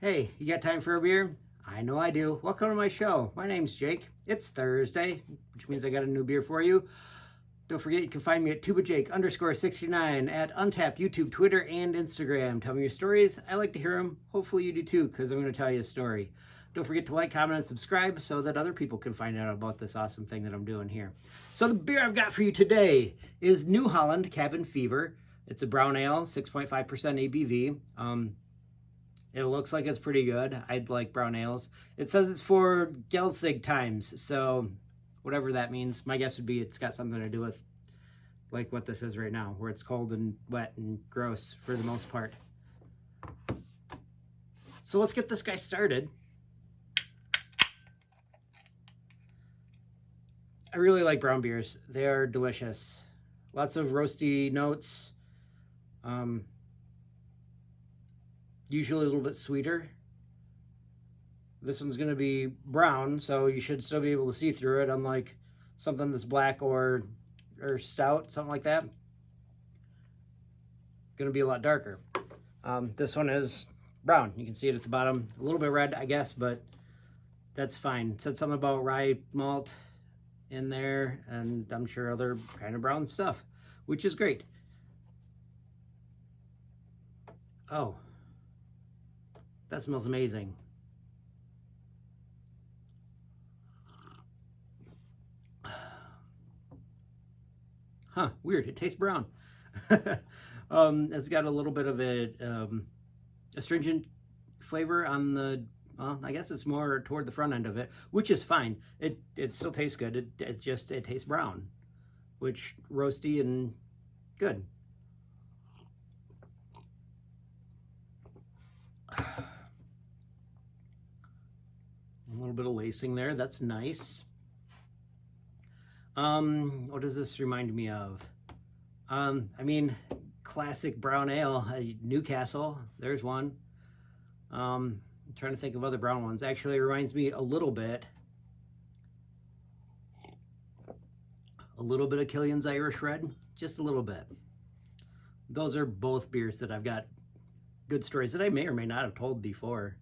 Hey, you got time for a beer? I know I do. Welcome to my show. My name's Jake. It's Thursday, which means I got a new beer for you. Don't forget you can find me at tubajake_69 at Untapped, YouTube, Twitter, and Instagram. Tell me your stories. I like to hear them. Hopefully you do too, because I'm going to tell you a story. Don't forget to like, comment, and subscribe so that other people can find out about this awesome thing that I'm doing here. So the beer I've got for you today is New Holland Cabin Fever. It's a brown ale, 6.5% ABV. It looks like it's pretty good. I'd like brown ales. It says it's for Gelsig times, so whatever that means. My guess would be it's got something to do with like what this is right now, where it's cold and wet and gross for the most part. So let's get this guy started. I really like brown beers. They are delicious. Lots of roasty notes. Usually a little bit sweeter. This one's going to be brown, so you should still be able to see through it, unlike something that's black or stout, something like that. Going to be a lot darker. This one is brown. You can see it at the bottom. A little bit red, I guess, but that's fine. It said something about rye malt in there, and I'm sure other kind of brown stuff, which is great. Oh, that smells amazing. Huh, weird. It tastes brown. It's got a little bit of a astringent flavor on the, well, I guess it's more toward the front end of it, which is fine. It still tastes good. It tastes brown, which roasty and good. A little bit of lacing there. That's nice. What does this remind me of? I mean, classic brown ale, Newcastle. There's one. I'm trying to think of other brown ones. Actually, it reminds me a little bit of Killian's Irish Red, just a little bit. Those are both beers that I've got good stories that I may or may not have told before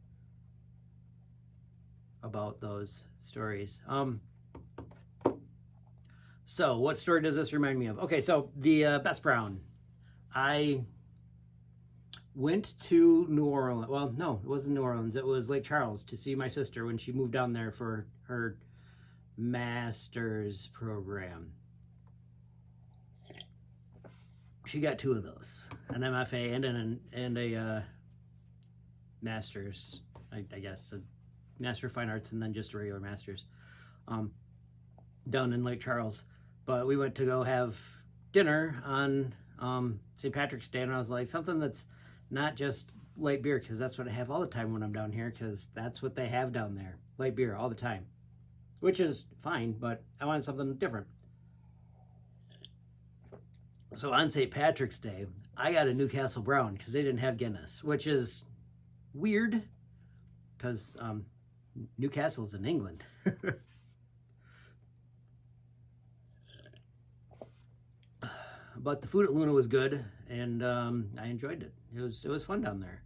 about those stories. So what story does this remind me of? Okay, so the Best Brown. I went to New Orleans. Well, no, it wasn't New Orleans. It was Lake Charles to see my sister when she moved down there for her master's program. She got two of those, an MFA and a master's, I guess, a Master of Fine Arts, and then just a regular master's down in Lake Charles. But we went to go have dinner on St. Patrick's Day, and I was like, something that's not just light beer, because that's what I have all the time when I'm down here, because that's what they have down there, light beer all the time, which is fine, but I wanted something different. So on St. Patrick's Day, I got a Newcastle Brown because they didn't have Guinness, which is weird because Newcastle's in England. But the food at Luna was good, and I enjoyed it. It was fun down there.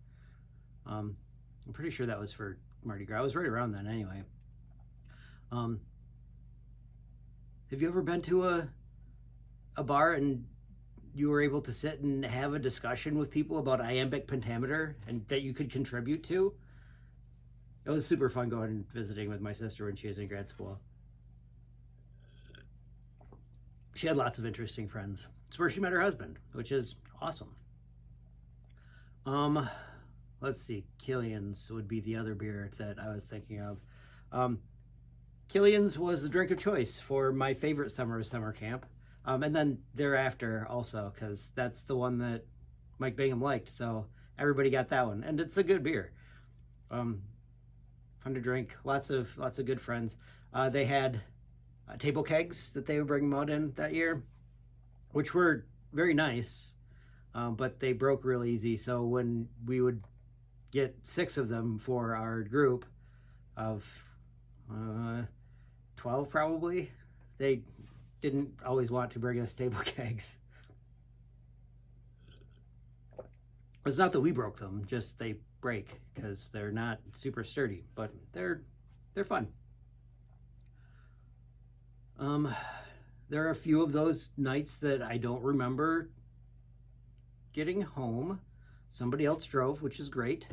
I'm pretty sure that was for Mardi Gras. I was right around then anyway. Have you ever been to a bar and you were able to sit and have a discussion with people about iambic pentameter and that you could contribute to? It was super fun going and visiting with my sister when she was in grad school. She had lots of interesting friends. It's where she met her husband, which is awesome. Let's see. Killian's would be the other beer that I was thinking of. Killian's was the drink of choice for my favorite summer camp. And then thereafter also, because that's the one that Mike Bingham liked. So everybody got that one. And it's a good beer. Fun to drink. Lots of good friends. They had table kegs that they would bring them out in that year, which were very nice, but they broke real easy. So when we would get 6 of them for our group of 12 probably, they didn't always want to bring us table kegs. It's not that we broke them, just they break because they're not super sturdy, but they're fun. There are a few of those nights that I don't remember getting home. Somebody else drove, which is great.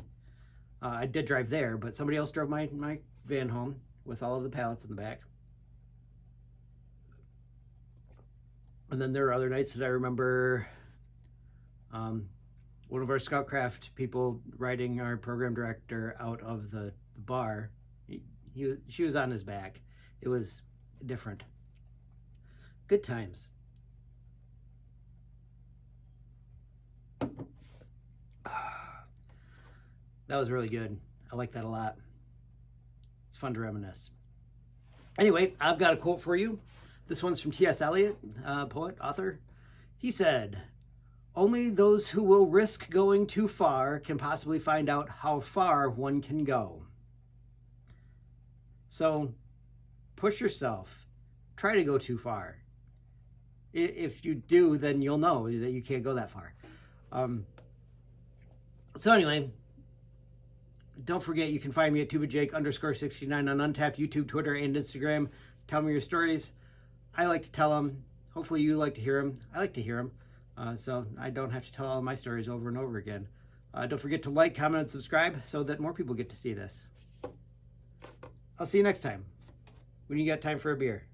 I did drive there, but somebody else drove my van home with all of the pallets in the back. And then there are other nights that I remember one of our Scoutcraft people riding our program director out of the bar. She was on his back. It was different. Good times. That was really good. I like that a lot. It's fun to reminisce. Anyway, I've got a quote for you. This one's from T.S. Eliot, poet, author. He said, "Only those who will risk going too far can possibly find out how far one can go." So push yourself. Try to go too far. If you do, then you'll know that you can't go that far. So anyway, don't forget you can find me at tubajake_69 on Untapped, YouTube, Twitter, and Instagram. Tell me your stories. I like to tell them. Hopefully you like to hear them. I like to hear them. So I don't have to tell all my stories over and over again. Don't forget to like, comment, and subscribe so that more people get to see this. I'll see you next time when you got time for a beer.